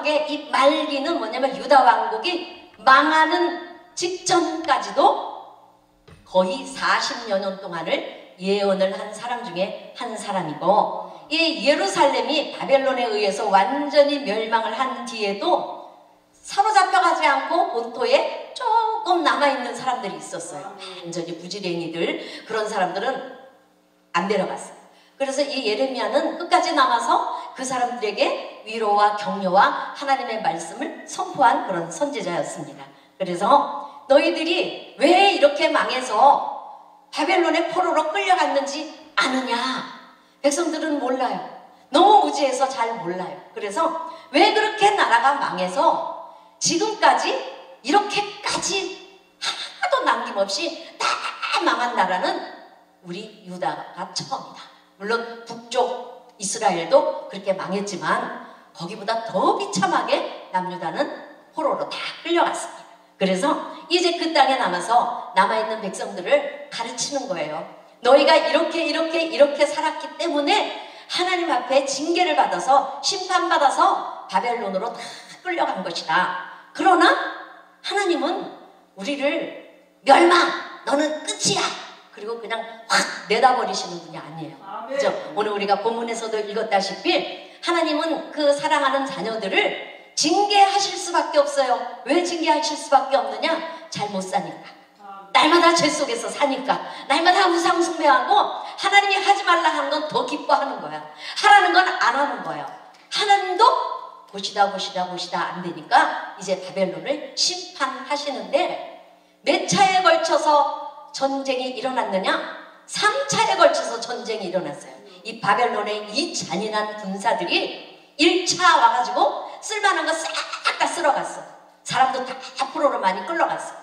왕국의 이 말기는 뭐냐면 유다 왕국이 망하는 직전까지도 거의 40여 년 동안을 예언을 한 사람 중에 한 사람이고, 이 예루살렘이 바벨론에 의해서 완전히 멸망을 한 뒤에도 사로잡혀가지 않고 본토에 조금 남아있는 사람들이 있었어요. 완전히 부지랭이들, 그런 사람들은 안 데려갔어요. 그래서 이 예레미야는 끝까지 남아서 그 사람들에게 위로와 격려와 하나님의 말씀을 선포한 그런 선지자였습니다. 그래서 너희들이 왜 이렇게 망해서 바벨론의 포로로 끌려갔는지 아느냐? 백성들은 몰라요. 너무 무지해서 잘 몰라요. 그래서 왜 그렇게 나라가 망해서 지금까지 이렇게까지 하나도 남김없이 다 망한 나라는 우리 유다가 처음이다. 물론 북쪽 이스라엘도 그렇게 망했지만 거기보다 더 비참하게 남유다는 포로로 다 끌려갔습니다. 그래서 이제 그 땅에 남아있는 백성들을 가르치는 거예요. 너희가 이렇게 살았기 때문에 하나님 앞에 징계를 받아서 심판받아서 바벨론으로 다 끌려간 것이다. 그러나 하나님은 우리를 멸망, 너는 끝이야, 그리고 그냥 확 내다버리시는 분이 아니에요. 그죠? 오늘 우리가 본문에서도 읽었다시피 하나님은 그 사랑하는 자녀들을 징계하실 수밖에 없어요. 왜 징계하실 수밖에 없느냐? 잘못 사니까, 날마다 죄 속에서 사니까, 날마다 우상 숭배하고 하나님이 하지 말라 하는 건 더 기뻐하는 거야. 하라는 건 안 하는 거야. 하나님도 보시다 안 되니까 이제 바벨론을 심판하시는데, 몇 차에 걸쳐서 전쟁이 일어났느냐? 3차에 걸쳐서 전쟁이 일어났어요. 이 바벨론의 이 잔인한 군사들이 1차 와가지고 쓸만한 거 싹 다 쓸어갔어. 사람도 다 포로로 많이 끌려갔어.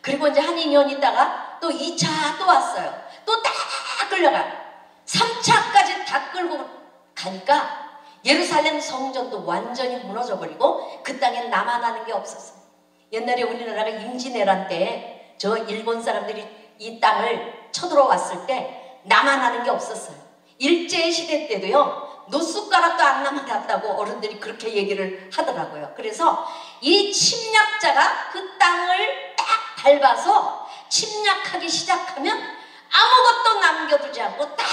그리고 이제 한 2년 있다가 또 2차 또 왔어요. 또 다 끌려가. 3차까지 다 끌고 가니까 예루살렘 성전도 완전히 무너져버리고 그 땅에 남아나는 게 없었어요. 옛날에 우리나라가 임진왜란 때 저 일본 사람들이 이 땅을 쳐들어왔을 때 남아나는 게 없었어요. 일제시대 때도요, 노숟가락도 안 남아났다고 어른들이 그렇게 얘기를 하더라고요. 그래서 이 침략자가 그 땅을 딱 밟아서 침략하기 시작하면 아무것도 남겨두지 않고 다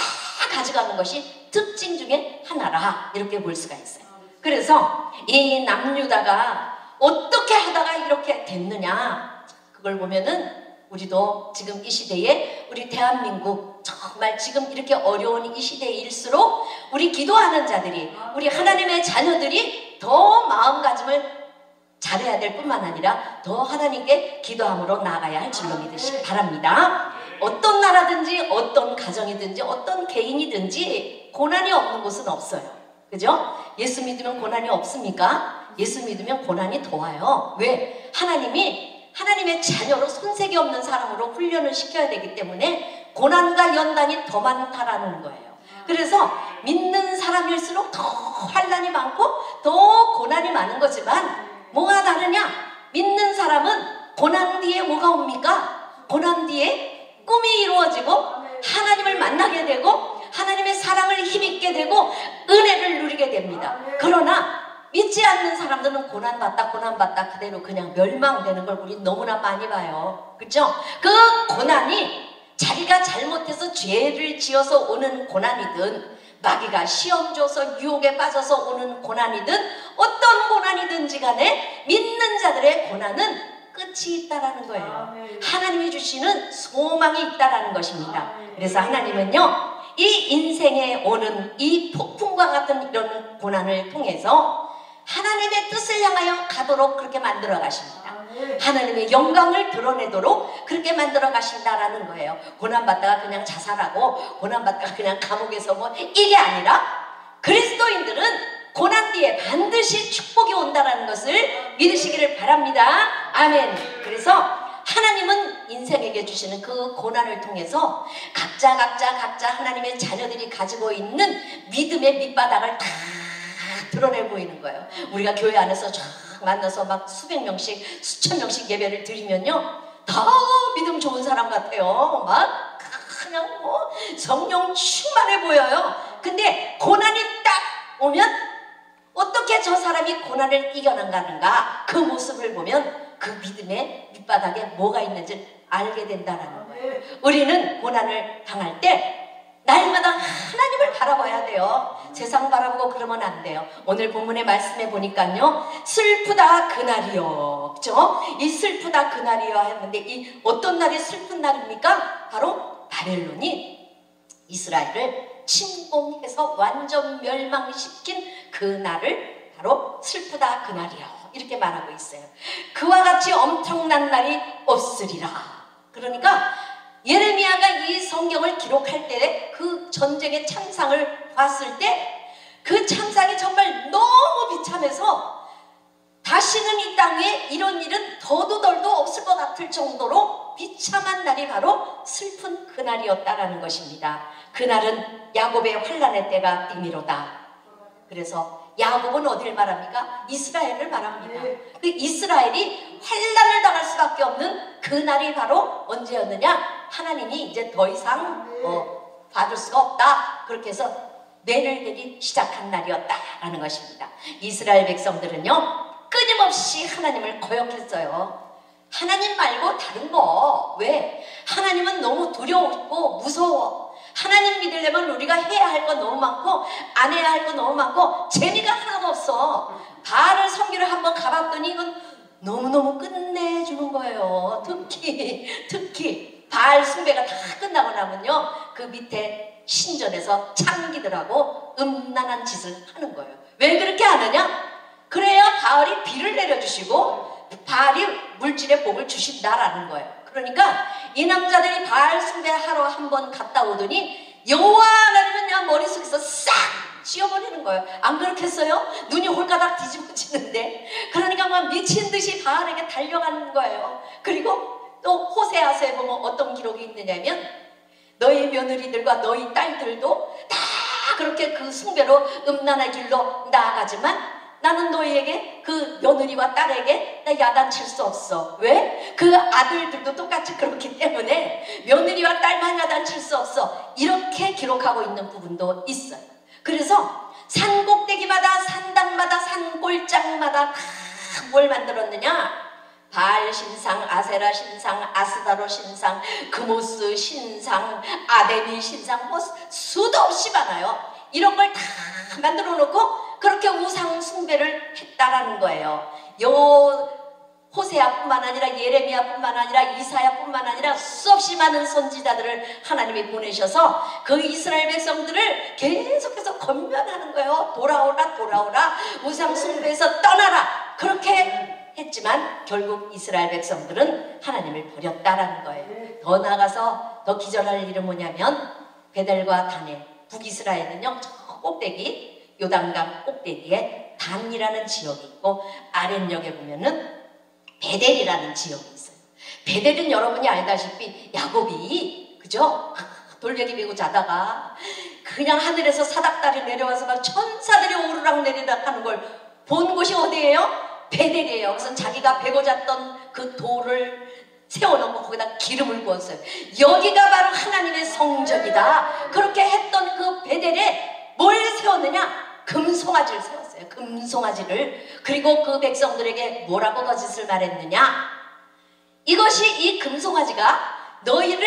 가져가는 것이 특징 중에 하나라, 이렇게 볼 수가 있어요. 그래서 이 남유다가 어떻게 하다가 이렇게 됐느냐, 그걸 보면은 우리도 지금 이 시대에 우리 대한민국 정말 지금 이렇게 어려운 이 시대일수록 우리 기도하는 자들이, 우리 하나님의 자녀들이 더 마음가짐을 잘해야 될 뿐만 아니라 더 하나님께 기도함으로 나아가야 할 줄로 믿으시기 바랍니다. 어떤 나라든지 어떤 가정이든지 어떤 개인이든지 고난이 없는 곳은 없어요. 그죠? 예수 믿으면 고난이 없습니까? 예수 믿으면 고난이 더 와요. 왜? 하나님의 자녀로 손색이 없는 사람으로 훈련을 시켜야 되기 때문에 고난과 연단이 더 많다라는 거예요. 그래서 믿는 사람일수록 더 환난이 많고 더 고난이 많은 거지만 뭐가 다르냐? 믿는 사람은 고난 뒤에 뭐가 옵니까? 고난 뒤에 꿈이 이루어지고 하나님을 만나게 되고 하나님의 사랑을 힘있게 되고 은혜를 누리게 됩니다. 그러나 믿지 않는 사람들은 고난받다 그대로 그냥 멸망되는 걸 우리 너무나 많이 봐요. 그렇죠? 그 고난이 자기가 잘못해서 죄를 지어서 오는 고난이든 마귀가 시험 줘서 유혹에 빠져서 오는 고난이든 어떤 고난이든지 간에 믿는 자들의 고난은 끝이 있다라는 거예요. 하나님이 주시는 소망이 있다라는 것입니다. 그래서 하나님은요, 이 인생에 오는 이 폭풍과 같은 이런 고난을 통해서 하나님의 뜻을 향하여 가도록 그렇게 만들어 가십니다. 하나님의 영광을 드러내도록 그렇게 만들어 가신다라는 거예요. 고난받다가 그냥 자살하고 고난받다가 그냥 감옥에서 뭐 이게 아니라 그리스도인들은 고난 뒤에 반드시 축복이 온다라는 것을 믿으시기를 바랍니다. 아멘. 그래서 하나님은 인생에게 주시는 그 고난을 통해서 각자 하나님의 자녀들이 가지고 있는 믿음의 밑바닥을 다 드러내 보이는 거예요. 우리가 교회 안에서 쫙 만나서 막 수백 명씩 수천 명씩 예배를 드리면요, 다 믿음 좋은 사람 같아요. 막 그냥 뭐 성령 충만해 보여요. 근데 고난이 딱 오면 어떻게 어떻게 저 사람이 고난을 이겨나가는가 그 모습을 보면 그 믿음의 밑바닥에 뭐가 있는지 알게 된다는 거예요. 우리는 고난을 당할 때 날마다 하나님을 바라봐야 돼요. 세상 바라보고 그러면 안 돼요. 오늘 본문의 말씀에 보니까요, 슬프다 그날이요, 그죠? 이 슬프다 그날이요 했는데 이 어떤 날이 슬픈 날입니까? 바로 바벨론이 이스라엘을 침공해서 완전 멸망시킨 그 날을 바로 슬프다 그날이요 이렇게 말하고 있어요. 그와 같이 엄청난 날이 없으리라. 그러니까 예레미야가 이 성경을 기록할 때 그 전쟁의 참상을 봤을 때 그 참상이 정말 너무 비참해서 다시는 이 땅에 이런 일은 더도 덜도 없을 것 같을 정도로 비참한 날이 바로 슬픈 그날이었다라는 것입니다. 그날은 야곱의 환난의 때가 띠미로다. 그래서 야곱은 어디를 말합니까? 이스라엘을 말합니다. 그 이스라엘이 환난을 당할 수밖에 없는 그날이 바로 언제였느냐? 하나님이 이제 더 이상 봐줄 수가 없다. 그렇게 해서 매를 대기 시작한 날이었다라는 것입니다. 이스라엘 백성들은요, 끊임없이 하나님을 거역했어요. 하나님 말고 다른 거. 왜? 하나님은 너무 두려웠고 무서워. 하나님 믿으려면 우리가 해야 할 거 너무 많고 안 해야 할 거 너무 많고 재미가 하나도 없어. 바알을 섬기러 한번 가봤더니 이건 너무너무 끝내주는 거예요. 특히 바알 숭배가 다 끝나고 나면요, 그 밑에 신전에서 창기들하고 음란한 짓을 하는 거예요. 왜 그렇게 하느냐? 그래야 바알이 비를 내려주시고 바알이 물질의 복을 주신다라는 거예요. 그러니까 이 남자들이 바알 숭배하러 한번 갔다 오더니 여호와 하나님은 그냥 머릿속에서 싹 지워버리는 거예요. 안 그렇겠어요? 눈이 홀가닥 뒤집어지는데. 그러니까 막 미친 듯이 바알에게 달려가는 거예요. 그리고 또 호세아서에 보면 어떤 기록이 있느냐면 너희 며느리들과 너희 딸들도 다 그렇게 그 숭배로 음란의 길로 나아가지만 나는 너희에게 그 며느리와 딸에게 나 야단칠 수 없어. 왜? 그 아들들도 똑같이 그렇기 때문에 며느리와 딸만 야단칠 수 없어. 이렇게 기록하고 있는 부분도 있어요. 그래서 산 꼭대기마다 산당마다 산골짜기마다 다 뭘 만들었느냐? 바알 신상, 아세라 신상, 아스다로 신상, 그모스 신상, 아데미 신상, 뭐 수도 없이 많아요. 이런 걸 다 만들어 놓고 그렇게 우상 숭배를 했다라는 거예요. 호세아뿐만 아니라 예레미야뿐만 아니라 이사야뿐만 아니라 수없이 많은 선지자들을 하나님이 보내셔서 그 이스라엘 백성들을 계속해서 권면하는 거예요. 돌아오라 돌아오라, 우상 숭배에서 떠나라. 그렇게 했지만 결국 이스라엘 백성들은 하나님을 버렸다라는 거예요. 더 나아가서 더 기절할 일은 뭐냐면 베델과 단에, 북이스라엘은요, 저 꼭대기 요단강 꼭대기에 단이라는 지역이 있고 아랫역에 보면은 베델이라는 지역이 있어요. 베델은 여러분이 알다시피 야곱이 그죠? 돌베개 메고 자다가 그냥 하늘에서 사닥다리 내려와서 막 천사들이 오르락 내리락 하는 걸 본 곳이 어디예요? 베델이에요. 그래서 자기가 베고 잤던 그 돌을 세워놓고 거기다 기름을 부었어요. 여기가 바로 하나님의 성전이다. 그렇게 했던 그 베델에 뭘 세웠느냐? 금송아지를 세웠어요. 금송아지를. 그리고 그 백성들에게 뭐라고 거짓을 말했느냐? 이것이, 이 금송아지가 너희를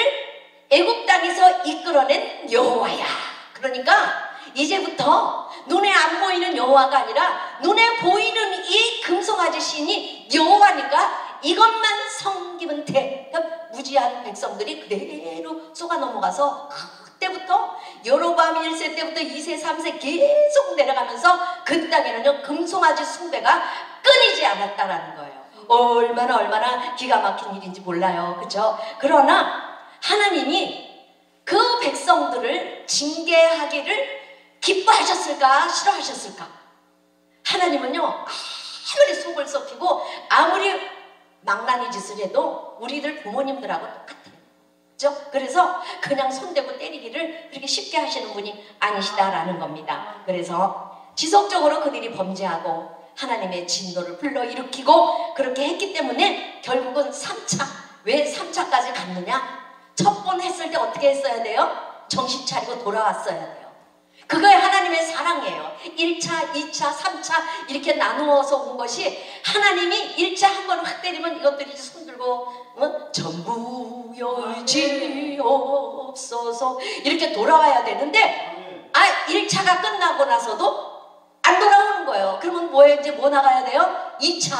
애굽 땅에서 이끌어낸 여호와야. 그러니까 이제부터 눈에 안 보이는 여호와가 아니라 눈에 보이는 이 금송아지 신이 여호와니까 이것만 섬기면 돼. 그러니까 무지한 백성들이 그대로 쏘가 넘어가서 그때부터 여로보암 1세 때부터 2세 3세 계속 내려가면서 그 땅에는요, 금송아지 숭배가 끊이지 않았다라는 거예요. 얼마나 기가 막힌 일인지 몰라요. 그죠? 그러나 하나님이 그 백성들을 징계하기를 기뻐하셨을까? 싫어하셨을까? 하나님은요, 아무리 속을 썩히고 아무리 망나니 짓을 해도 우리들 부모님들하고 똑같아요. 그죠? 그래서 그냥 손대고 때리기를 그렇게 쉽게 하시는 분이 아니시다라는 겁니다. 그래서 지속적으로 그들이 범죄하고 하나님의 진노를 불러일으키고 그렇게 했기 때문에 결국은 3차. 왜 3차까지 갔느냐? 첫 번 했을 때 어떻게 했어야 돼요? 정신 차리고 돌아왔어야 돼요. 그거에 하나님의 사랑이에요. 1차, 2차, 3차 이렇게 나누어서 온 것이 하나님이 1차 한 번 확 때리면 이것들이 손 들고 전부 여지옵소서 이렇게 돌아와야 되는데 1차가 끝나고 나서도 안 돌아오는 거예요. 그러면 뭐예요? 이제 뭐 나가야 돼요? 2차,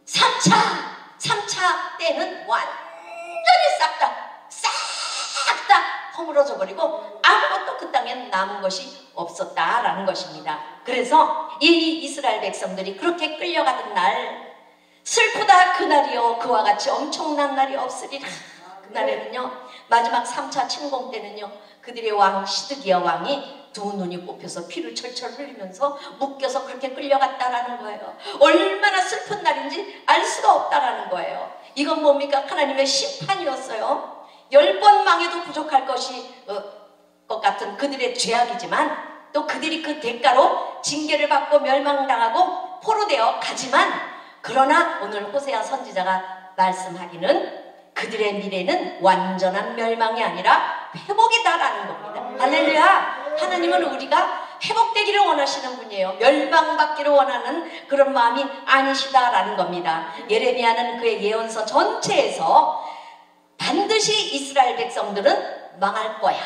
3차 때는 완전히 싹 다 허물어져 버리고 아무것도 그 땅엔 남은 것이 없었다라는 것입니다. 그래서 이 이스라엘 백성들이 그렇게 끌려가던 날 슬프다 그날이요 그와 같이 엄청난 날이 없으리라. 그날에는요 마지막 3차 침공 때는요 그들의 왕 시드기야 왕이 두 눈이 뽑혀서 피를 철철 흘리면서 묶여서 그렇게 끌려갔다라는 거예요. 얼마나 슬픈 날인지 알 수가 없다라는 거예요. 이건 뭡니까? 하나님의 심판이었어요. 10번 망해도 부족할 것 같은 그들의 죄악이지만 또 그들이 그 대가로 징계를 받고 멸망당하고 포로되어 가지만 그러나 오늘 호세아 선지자가 말씀하기는 그들의 미래는 완전한 멸망이 아니라 회복이다라는 겁니다. 할렐루야. 하나님은 우리가 회복되기를 원하시는 분이에요. 멸망받기를 원하는 그런 마음이 아니시다라는 겁니다. 예레미야는 그의 예언서 전체에서 반드시 이스라엘 백성들은 망할 거야.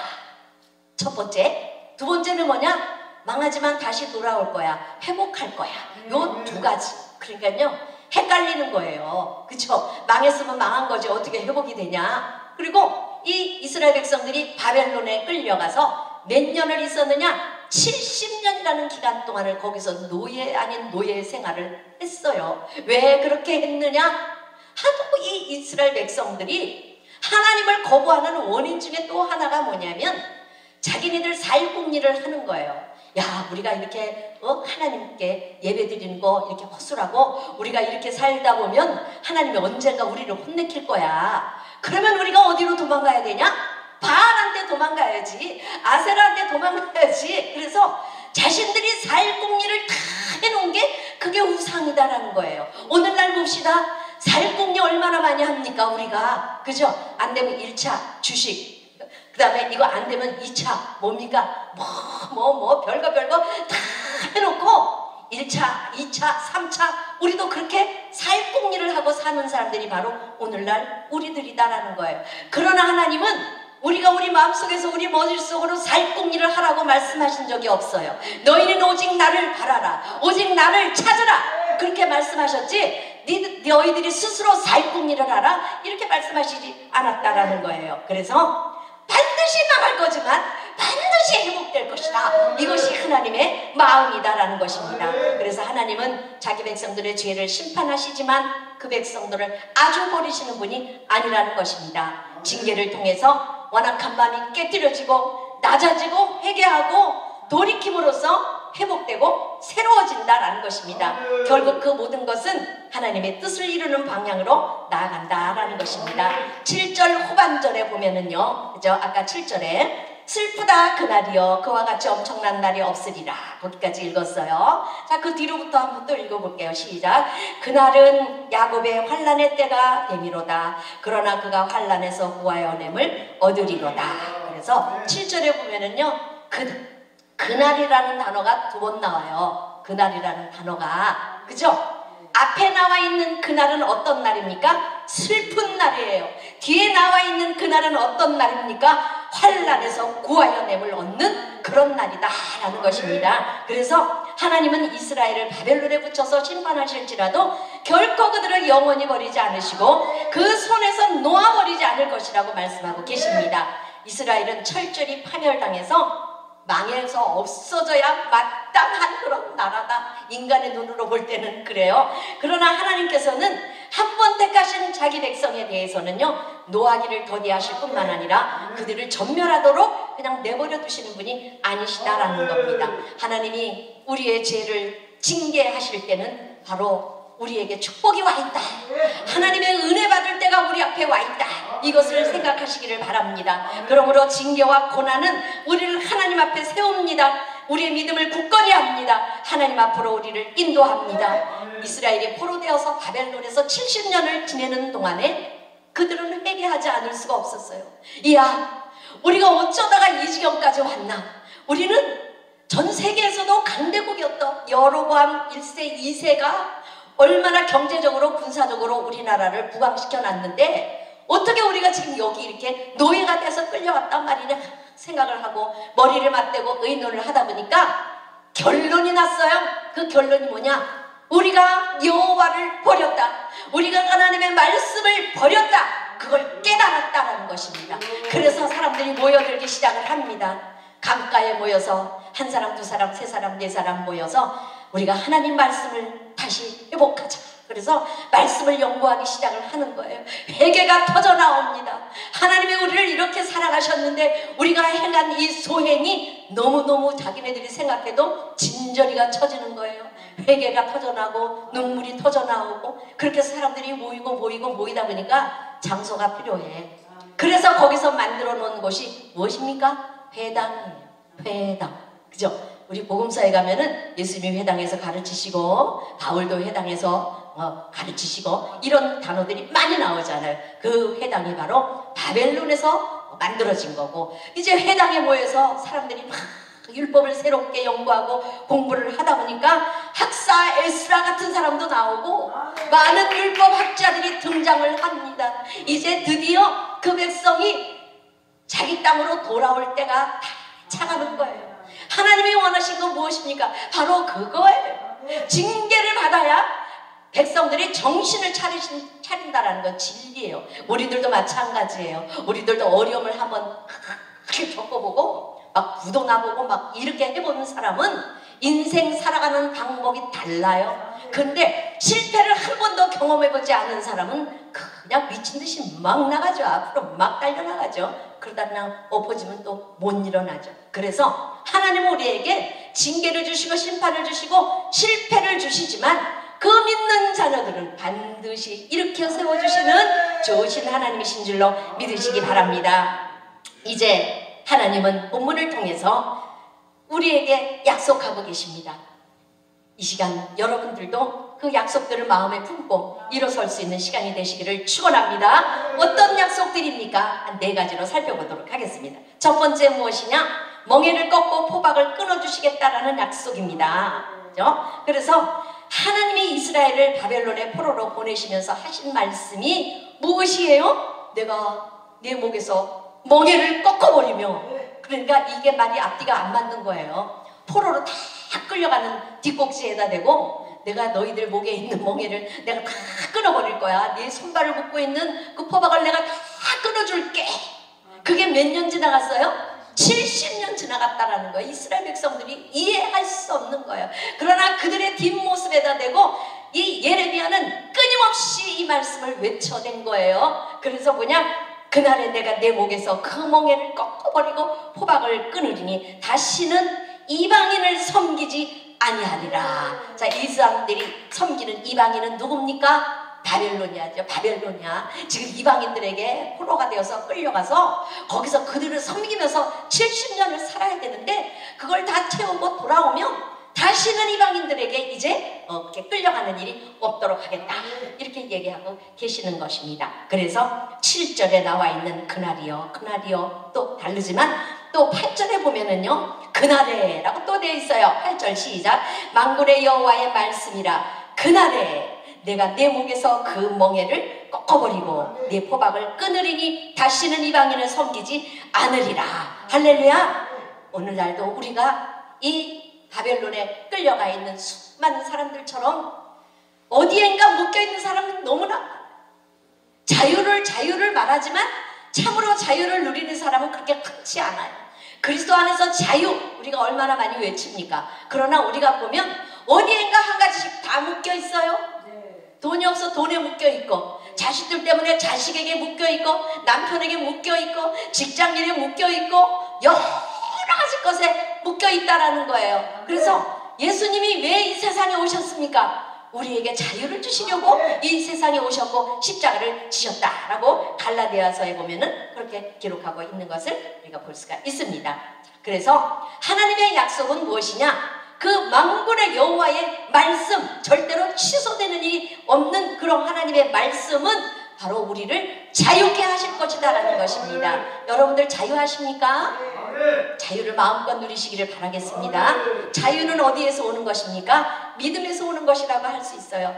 첫 번째. 두 번째는 뭐냐? 망하지만 다시 돌아올 거야. 회복할 거야. 요 두 가지. 그러니까요 헷갈리는 거예요. 그쵸? 망했으면 망한 거지 어떻게 회복이 되냐. 그리고 이 이스라엘 백성들이 바벨론에 끌려가서 몇 년을 있었느냐? 70년이라는 기간 동안을 거기서 노예 아닌 노예 생활을 했어요. 왜 그렇게 했느냐? 하도 이 이스라엘 백성들이 하나님을 거부하는 원인 중에 또 하나가 뭐냐면 자기네들 살궁리를 하는 거예요. 야 우리가 이렇게 하나님께 예배드리는 거 이렇게 헛술하고 우리가 이렇게 살다 보면 하나님이 언젠가 우리를 혼내킬 거야. 그러면 우리가 어디로 도망가야 되냐? 바알한테 도망가야지. 아세라한테 도망가야지. 그래서 자신들이 살궁리를 다 해놓은 게 그게 우상이다라는 거예요. 오늘날 봅시다. 살궁리 얼마나 많이 합니까 우리가? 그죠? 안 되면 1차 주식, 그 다음에 이거 안 되면 2차 뭡니까? 별거 다 해놓고 1차, 2차, 3차 우리도 그렇게 살궁리를 하고 사는 사람들이 바로 오늘날 우리들이다라는 거예요. 그러나 하나님은 우리가 우리 마음속에서 우리 머릿속으로 살궁리를 하라고 말씀하신 적이 없어요. 너희는 오직 나를 바라라. 오직 나를 찾으라. 그렇게 말씀하셨지 너희들이 스스로 살궁리를 하라 이렇게 말씀하시지 않았다라는 거예요. 그래서 반드시 망할 거지만 반드시 회복될 것이다. 이것이 하나님의 마음이다라는 것입니다. 그래서 하나님은 자기 백성들의 죄를 심판하시지만 그 백성들을 아주 버리시는 분이 아니라는 것입니다. 징계를 통해서 완악한 마음이 깨뜨려지고 낮아지고 회개하고 돌이킴으로써 회복되고 새로워진다라는 것입니다. 결국 그 모든 것은 하나님의 뜻을 이루는 방향으로 나아간다라는 것입니다. 7절 후반절에 보면은요, 그죠? 아까 7절에 슬프다 그날이여 그와 같이 엄청난 날이 없으리라 거기까지 읽었어요. 자, 그 뒤로부터 한번 또 읽어볼게요. 시작. 그날은 야곱의 환난의 때가 되미로다. 그러나 그가 환난에서 구하여 냄을 얻으리로다. 그래서 7절에 보면은요, 그날이라는 단어가 두 번 나와요. 그날이라는 단어가, 그죠? 앞에 나와 있는 그날은 어떤 날입니까? 슬픈 날이에요. 뒤에 나와 있는 그날은 어떤 날입니까? 환난에서 구하여 냄을 얻는 그런 날이다 라는 것입니다. 그래서 하나님은 이스라엘을 바벨론에 붙여서 심판하실지라도 결코 그들을 영원히 버리지 않으시고 그 손에서 놓아버리지 않을 것이라고 말씀하고 계십니다. 이스라엘은 철저히 파멸당해서 망해서 없어져야 마땅한 그런 나라다. 인간의 눈으로 볼 때는 그래요. 그러나 하나님께서는 한 번 택하신 자기 백성에 대해서는요, 노하기를 더디하실 뿐만 아니라 그들을 전멸하도록 그냥 내버려 두시는 분이 아니시다라는 겁니다. 하나님이 우리의 죄를 징계하실 때는 바로 우리에게 축복이 와 있다. 하나님의 은혜 받을 때가 우리 앞에 와 있다. 이것을 생각하시기를 바랍니다. 그러므로 징계와 고난은 우리를 하나님 앞에 세웁니다. 우리의 믿음을 굳건히 합니다. 하나님 앞으로 우리를 인도합니다. 이스라엘이 포로되어서 바벨론에서 70년을 지내는 동안에 그들은 회개하지 않을 수가 없었어요. 이야, 우리가 어쩌다가 이 지경까지 왔나? 우리는 전 세계에서도 강대국이었던 여로보암 1세, 2세가 얼마나 경제적으로 군사적으로 우리나라를 부강시켜 놨는데 어떻게 우리가 지금 여기 이렇게 노예가 돼서 끌려왔단 말이냐 생각을 하고 머리를 맞대고 의논을 하다 보니까 결론이 났어요. 그 결론이 뭐냐? 우리가 여호와를 버렸다. 우리가 하나님의 말씀을 버렸다. 그걸 깨달았다는 것입니다. 그래서 사람들이 모여들기 시작을 합니다. 강가에 모여서 한 사람, 두 사람, 세 사람, 네 사람 모여서 우리가 하나님 말씀을 다시 회복하자. 그래서 말씀을 연구하기 시작을 하는 거예요. 회개가 터져 나옵니다. 하나님이 우리를 이렇게 사랑하셨는데 우리가 행한 이 소행이 너무너무 자기네들이 생각해도 진저리가 쳐지는 거예요. 회개가 터져나고 눈물이 터져나오고 그렇게 사람들이 모이다 보니까 장소가 필요해. 그래서 거기서 만들어 놓은 곳이 무엇입니까? 회당이에요. 회당. 그죠? 우리 복음사에 가면은 예수님이 회당에서 가르치시고 바울도 회당에서 가르치시고 이런 단어들이 많이 나오잖아요. 그 회당이 바로 바벨론에서 만들어진 거고 이제 회당에 모여서 사람들이 막 율법을 새롭게 연구하고 공부를 하다 보니까 학사 에스라 같은 사람도 나오고 많은 율법 학자들이 등장을 합니다. 이제 드디어 그 백성이 자기 땅으로 돌아올 때가 다 차가는 거예요. 하나님이 원하신 건 무엇입니까? 바로 그거예요. 징계를 받아야 백성들이 정신을 차린다라는 건 진리예요. 우리들도 마찬가지예요. 우리들도 어려움을 한번 겪어보고 막 부도 나보고 막 이렇게 해보는 사람은 인생 살아가는 방법이 달라요. 근데 실패를 한 번도 경험해보지 않은 사람은 그냥 미친듯이 막 나가죠. 앞으로 막 달려나가죠. 그러다 그냥 엎어지면 또 못 일어나죠. 그래서 하나님은 우리에게 징계를 주시고 심판을 주시고 실패를 주시지만 그 믿는 자녀들은 반드시 일으켜 세워주시는 좋으신 하나님이신 줄로 믿으시기 바랍니다. 이제 하나님은 본문을 통해서 우리에게 약속하고 계십니다. 이 시간 여러분들도 그 약속들을 마음에 품고 일어설 수 있는 시간이 되시기를 축원합니다. 어떤 약속들입니까? 한 4가지로 살펴보도록 하겠습니다. 첫 번째 무엇이냐? 멍에를 꺾고 포박을 끊어주시겠다라는 약속입니다. 그렇죠? 그래서 하나님이 이스라엘을 바벨론의 포로로 보내시면서 하신 말씀이 무엇이에요? 내가 내 목에서 멍에를 꺾어버리며, 그러니까 이게 말이 앞뒤가 안 맞는 거예요. 포로로 다 끌려가는 뒷꼭지에다 대고 내가 너희들 목에 있는 멍에를 내가 다 끊어버릴 거야. 네 손발을 묶고 있는 그 포박을 내가 다 끊어줄게. 그게 몇 년 지나갔어요? 70년 지나갔다라는 거예요. 이스라엘 백성들이 이해할 수 없는 거예요. 그러나 그들의 뒷모습에다 대고 이 예레미야는 끊임없이 이 말씀을 외쳐댄 거예요. 그래서 뭐냐? 그날에 내가 내 목에서 그 멍에를 꺾어버리고 포박을 끊으리니 다시는 이방인을 섬기지 아니하리라. 자, 이 사람들이 섬기는 이방인은 누굽니까? 바벨로니아죠. 바벨로니아. 지금 이방인들에게 포로가 되어서 끌려가서 거기서 그들을 섬기면서 70년을 살아야 되는데 그걸 다 채우고 돌아오면 다시는 이방인들에게 이제 이렇게 끌려가는 일이 없도록 하겠다. 이렇게 얘기하고 계시는 것입니다. 그래서 7절에 나와 있는 그날이요, 그날이요 또 다르지만 또 8절에 보면은요, 그날에 라고 또 되어 있어요. 8절 시작. 만군의 여호와의 말씀이라. 그날에 내가 내 목에서 그 멍에를 꺾어버리고 내 포박을 끊으리니 다시는 이방인을 섬기지 않으리라. 할렐루야. 오늘날도 우리가 이 바벨론에 끌려가 있는 수많은 사람들처럼 어디엔가 묶여있는 사람은 너무나 자유를 말하지만 참으로 자유를 누리는 사람은 그렇게 크지 않아요. 그리스도 안에서 자유, 우리가 얼마나 많이 외칩니까? 그러나 우리가 보면 어디엔가 한 가지씩 다 묶여있어요. 돈이 없어 돈에 묶여있고, 자식들 때문에 자식에게 묶여있고, 남편에게 묶여있고, 직장인에 묶여있고, 여러 가지 것에 묶여있다라는 거예요. 그래서 예수님이 왜 이 세상에 오셨습니까? 우리에게 자유를 주시려고 이 세상에 오셨고 십자가를 지셨다라고 갈라디아서에 보면은 그렇게 기록하고 있는 것을 우리가 볼 수가 있습니다. 그래서 하나님의 약속은 무엇이냐? 그 만군의 여호와의 말씀, 절대로 취소되는 일이 없는 그런 하나님의 말씀은 바로 우리를 자유케 하실 것이다라는 것입니다. 여러분들 자유하십니까? 자유를 마음껏 누리시기를 바라겠습니다. 자유는 어디에서 오는 것입니까? 믿음에서 오는 것이라고 할 수 있어요.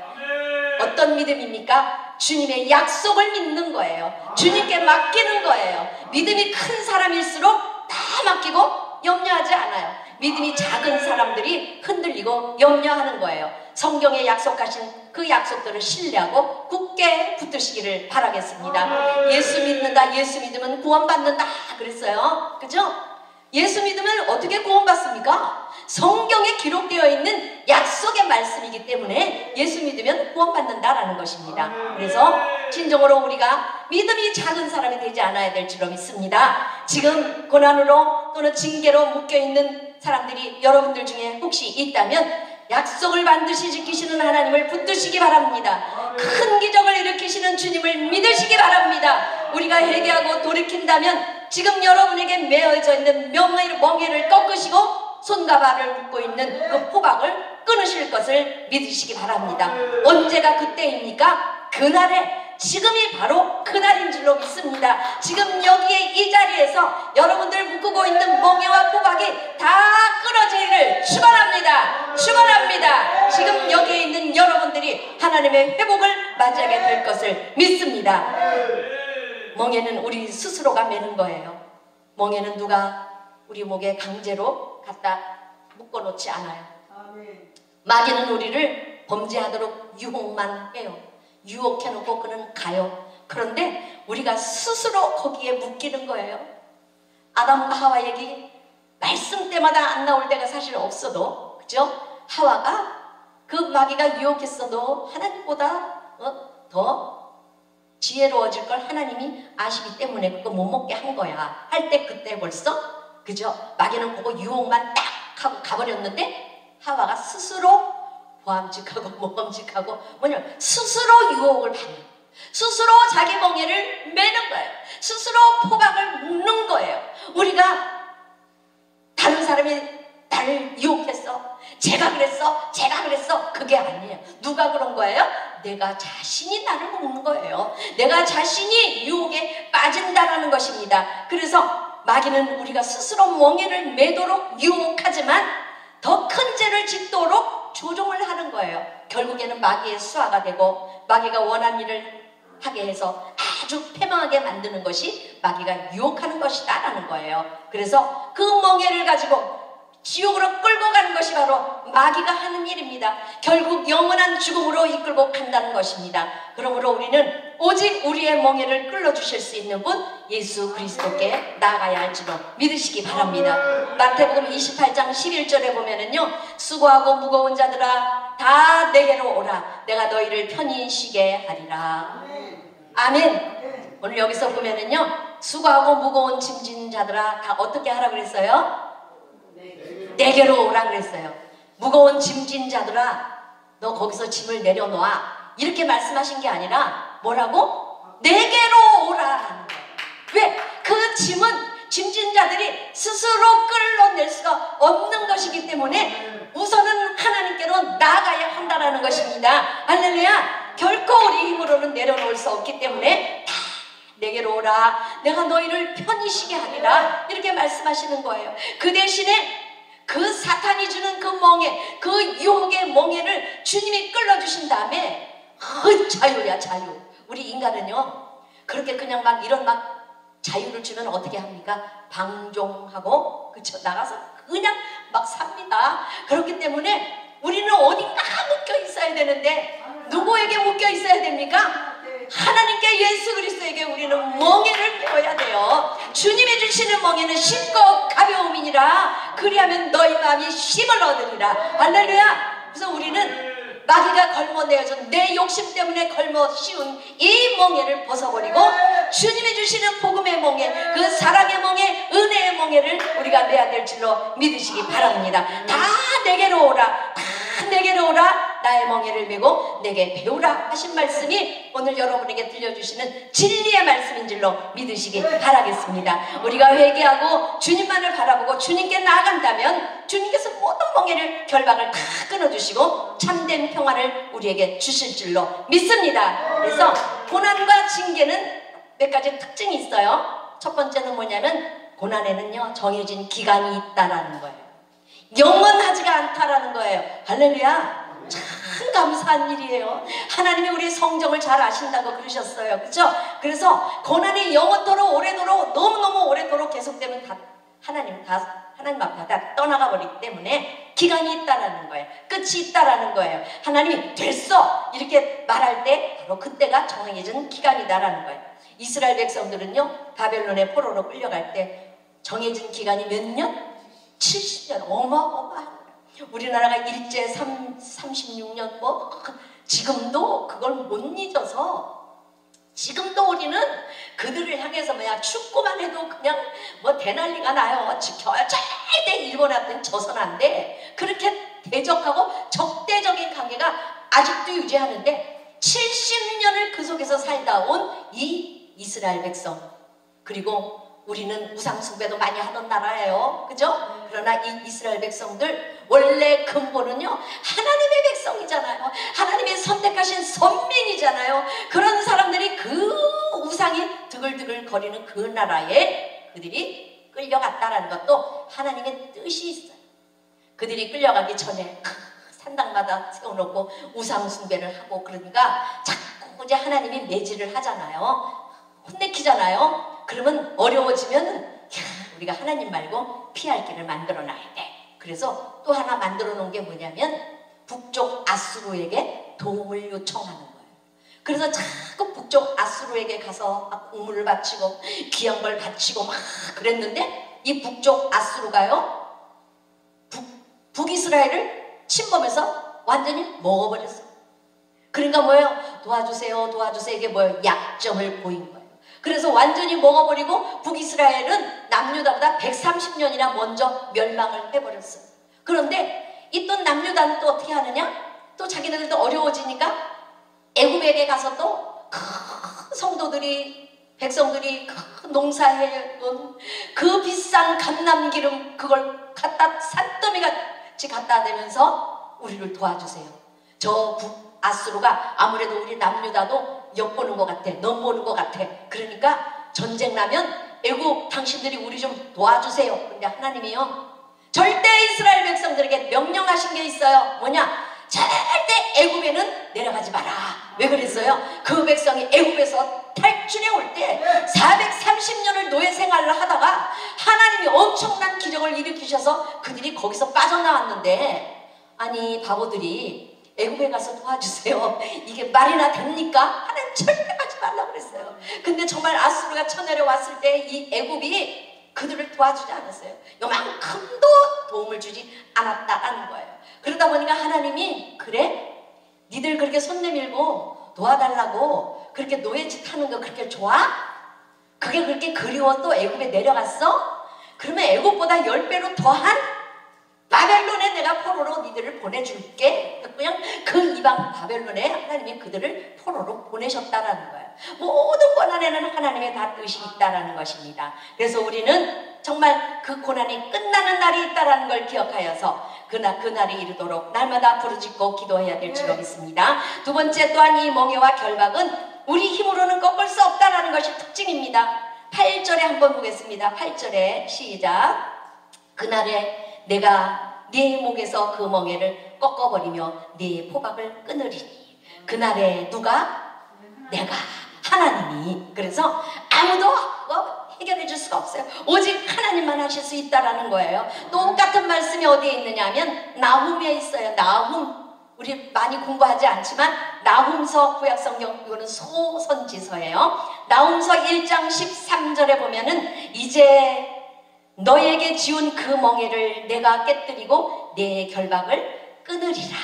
어떤 믿음입니까? 주님의 약속을 믿는 거예요. 주님께 맡기는 거예요. 믿음이 큰 사람일수록 다 맡기고 염려하지 않아요. 믿음이 작은 사람들이 흔들리고 염려하는 거예요. 성경에 약속하신 그 약속들을 신뢰하고 굳게 붙드시기를 바라겠습니다. 예수 믿는다, 예수 믿으면 구원받는다 그랬어요. 그죠? 예수 믿으면 어떻게 구원받습니까? 성경에 기록되어 있는 약속의 말씀이기 때문에 예수 믿으면 구원받는다라는 것입니다. 그래서 진정으로 우리가 믿음이 작은 사람이 되지 않아야 될 줄로 믿습니다. 지금 고난으로 또는 징계로 묶여있는 사람들이 여러분들 중에 혹시 있다면 약속을 반드시 지키시는 하나님을 붙드시기 바랍니다. 큰 기적을 일으키시는 주님을 믿으시기 바랍니다. 우리가 회개하고 돌이킨다면 지금 여러분에게 매어져 있는 멍에를 꺾으시고 손과 발을 묶고 있는 그 포박을 끊으실 것을 믿으시기 바랍니다. 언제가 그때입니까? 그날에 지금이 바로 그날인 줄로 믿습니다. 지금 여기에 이 자리에서 여러분들 묶고 있는 멍에와 포박이 다 끊어지기를 축원합니다. 축원합니다. 지금 여기에 있는 여러분들이 하나님의 회복을 맞이하게 될 것을 믿습니다. 멍에는 우리 스스로가 매는 거예요. 멍에는 누가 우리 목에 강제로 갖다 묶어놓지 않아요. 마귀는 우리를 범죄하도록 유혹만 해요. 유혹해놓고 그는 가요. 그런데 우리가 스스로 거기에 묶이는 거예요. 아담과 하와 얘기 말씀 때마다 안 나올 때가 사실 없어도, 그죠? 하와가 그 마귀가 유혹했어도 하나님보다 더 지혜로워질 걸 하나님이 아시기 때문에 그거 못 먹게 한 거야. 할 때 그때 벌써, 그죠? 마귀는 그거 유혹만 딱 하고 가버렸는데 하와가 스스로 보암직하고 모험직하고 스스로 유혹을 받는, 스스로 자기 멍에를 매는 거예요. 스스로 포박을 묶는 거예요. 우리가 다른 사람이 나를 유혹했어, 제가 그랬어 그게 아니에요. 누가 그런 거예요? 내가 자신이 나를 묶는 거예요. 내가 자신이 유혹에 빠진다라는 것입니다. 그래서 마귀는 우리가 스스로 멍에를 매도록 유혹하지만 더 큰 죄를 짓도록 조종을 하는 거예요. 결국에는 마귀의 수하가 되고 마귀가 원하는 일을 하게 해서 아주 패망하게 만드는 것이 마귀가 유혹하는 것이다 라는 거예요. 그래서 그 멍에를 가지고 지옥으로 끌고 가는 것이 바로 마귀가 하는 일입니다. 결국 영원한 죽음으로 이끌고 간다는 것입니다. 그러므로 우리는 오직 우리의 멍에를 끌어주실 수 있는 분 예수 그리스도께 나아가야 할지로 믿으시기 바랍니다. 마태복음 28장 11절에 보면은요, 수고하고 무거운 자들아 다 내게로 오라, 내가 너희를 편히 쉬게 하리라. 아멘. 오늘 여기서 보면은요, 수고하고 무거운 짐진 자들아 다 어떻게 하라 그랬어요? 내게로 오라 그랬어요. 무거운 짐진 자들아 너 거기서 짐을 내려놓아 이렇게 말씀하신 게 아니라 뭐라고? 내게로 오라라는 거예요. 왜? 그 짐은 짐진 자들이 스스로 끌어낼 수가 없는 것이기 때문에 우선은 하나님께로 나아가야 한다는 것입니다. 할렐루야. 결코 우리 힘으로는 내려놓을 수 없기 때문에 다 내게로 오라, 내가 너희를 편히 쉬게 하리라 이렇게 말씀하시는 거예요. 그 대신에 그 사탄이 주는 그 멍에, 그 유혹의 멍에를 주님이 끌어주신 다음에 자유야 자유. 우리 인간은요 그렇게 그냥 막 이런 자유를 주면 어떻게 합니까? 방종하고 그쵸, 나가서 그냥 막 삽니다. 그렇기 때문에 우리는 어딘가 묶여 있어야 되는데 누구에게 묶여 있어야 됩니까? 하나님께 예수 그리스도에게 우리는 멍에를 배워야 돼요. 주님이 주시는 멍에는 쉽고 가벼움이니라. 그리하면 너희 마음이 쉼을 얻으리라. 할렐루야. 그래서 우리는 마귀가 걸머내어준 내 욕심 때문에 걸머 씌운 이 멍에를 벗어버리고 주님이 주시는 복음의 멍에, 그 사랑의 멍에, 은혜의 멍에를 우리가 내야 될 줄로 믿으시기 바랍니다. 다 내게로 오라, 다 내게로 오라, 나의 멍에를 메고 내게 배우라 하신 말씀이 오늘 여러분에게 들려주시는 진리의 말씀인 줄로 믿으시기 바라겠습니다. 우리가 회개하고 주님만을 바라보고 주님께 나아간다면 주님께서 모든 멍에를 결박을 다 끊어주시고 참된 평화를 우리에게 주실 줄로 믿습니다. 그래서 고난과 징계는 몇 가지 특징이 있어요. 첫 번째는 뭐냐면 고난에는요 정해진 기간이 있다라는 거예요. 영원하지가 않다라는 거예요. 할렐루야. 참 감사한 일이에요. 하나님이 우리 성정을 잘 아신다고 그러셨어요. 그렇죠? 그래서 고난이 영원토록 오래도록 너무너무 오래도록 계속되면 다 하나님 앞에 다 떠나가 버리기 때문에 기간이 있다라는 거예요. 끝이 있다라는 거예요. 하나님이 됐어 이렇게 말할 때 바로 그때가 정해진 기간이다라는 거예요. 이스라엘 백성들은요 바벨론의 포로로 끌려갈 때 정해진 기간이 몇 년? 70년. 어마어마한. 우리나라가 일제 36년 뭐 지금도 그걸 못 잊어서 지금도 우리는 그들을 향해서 뭐야 축구만 해도 그냥 뭐 대난리가 나요. 지켜야 절대 일본한테는 져서는 안 돼. 그렇게 대적하고 적대적인 관계가 아직도 유지하는데 70년을 그 속에서 살다 온 이 이스라엘 백성, 그리고 우리는 우상숭배도 많이 하던 나라예요. 그죠? 그러나 이 이스라엘 백성들 원래 근본은요 하나님의 백성이잖아요. 하나님의 선택하신 선민이잖아요. 그런 사람들이 그 우상이 드글드글 거리는 그 나라에 그들이 끌려갔다라는 것도 하나님의 뜻이 있어요. 그들이 끌려가기 전에 산당마다 세워놓고 우상숭배를 하고 그러니까 자꾸 이제 하나님이 매질을 하잖아요. 혼내키잖아요. 그러면 어려워지면 우리가 하나님 말고 피할 길을 만들어 놔야 돼. 그래서 또 하나 만들어 놓은 게 뭐냐면 북쪽 아수르에게 도움을 요청하는 거예요. 그래서 자꾸 북쪽 아수르에게 가서 막 공물을 바치고 귀한 걸 바치고 막 그랬는데 이 북쪽 아수르가요 북이스라엘을 침범해서 완전히 먹어버렸어요. 그러니까 뭐예요? 도와주세요 도와주세요. 이게 뭐예요? 약점을 보인 거예요. 그래서 완전히 먹어버리고 북이스라엘은 남유다보다 130년이나 먼저 멸망을 해버렸어요. 그런데 이 또 남유다는 또 어떻게 하느냐? 또 자기네들도 어려워지니까 애굽에게 가서 또 성도들이 백성들이 농사해온 그 비싼 감람기름 그걸 갖다 산더미같이 갖다 대면서 우리를 도와주세요. 저 북아수르가 아무래도 우리 남유다도 엿보는 것 같아. 넘보는 것 같아. 그러니까 전쟁 나면 애굽 당신들이 우리 좀 도와주세요. 그런데 하나님이요 절대 이스라엘 백성들에게 명령하신 게 있어요. 뭐냐? 절대 애굽에는 내려가지 마라. 왜 그랬어요? 그 백성이 애굽에서 탈출해 올 때 430년을 노예 생활을 하다가 하나님이 엄청난 기적을 일으키셔서 그들이 거기서 빠져나왔는데 아니 바보들이 애굽에 가서 도와주세요. 이게 말이나 됩니까? 하나님 절대 가지 말라고 그랬어요. 근데 정말 아수르가 쳐내려왔을 때 이 애굽이 그들을 도와주지 않았어요. 요만큼도 도움을 주지 않았다라는 거예요. 그러다 보니까 하나님이 그래? 니들 그렇게 손 내밀고 도와달라고 그렇게 노예짓 하는 거 그렇게 좋아? 그게 그렇게 그리워 또 애굽에 내려갔어? 그러면 애굽보다 10배로 더한 바벨론에 내가 포로로 니들을 보내줄게. 그냥 그 이방 바벨론에 하나님이 그들을 포로로 보내셨다라는 거예요. 모든 고난에는 하나님의 다 뜻이 있다라는 것입니다. 그래서 우리는 정말 그 고난이 끝나는 날이 있다라는 걸 기억하여서 그날이 이르도록 날마다 부르짖고 기도해야 될 줄 믿습니다. 두 번째 또한 이 멍에와 결박은 우리 힘으로는 꺾을 수 없다라는 것이 특징입니다. 8절에 한번 보겠습니다. 8절에 시작. 그날에 내가 네 목에서 그 멍에를 꺾어버리며 네 포박을 끊으리니 그날에 누가? 내가 하나님이. 그래서 아무도 해결해 줄 수가 없어요. 오직 하나님만 하실 수 있다라는 거예요. 똑같은 말씀이 어디에 있느냐 하면 나훔에 있어요. 나훔. 우리 많이 공부하지 않지만 나훔서 구약성경 이거는 소선지서예요. 나훔서 1장 13절에 보면은 이제 너에게 지운 그 멍에를 내가 깨뜨리고 내 결박을 끊으리라.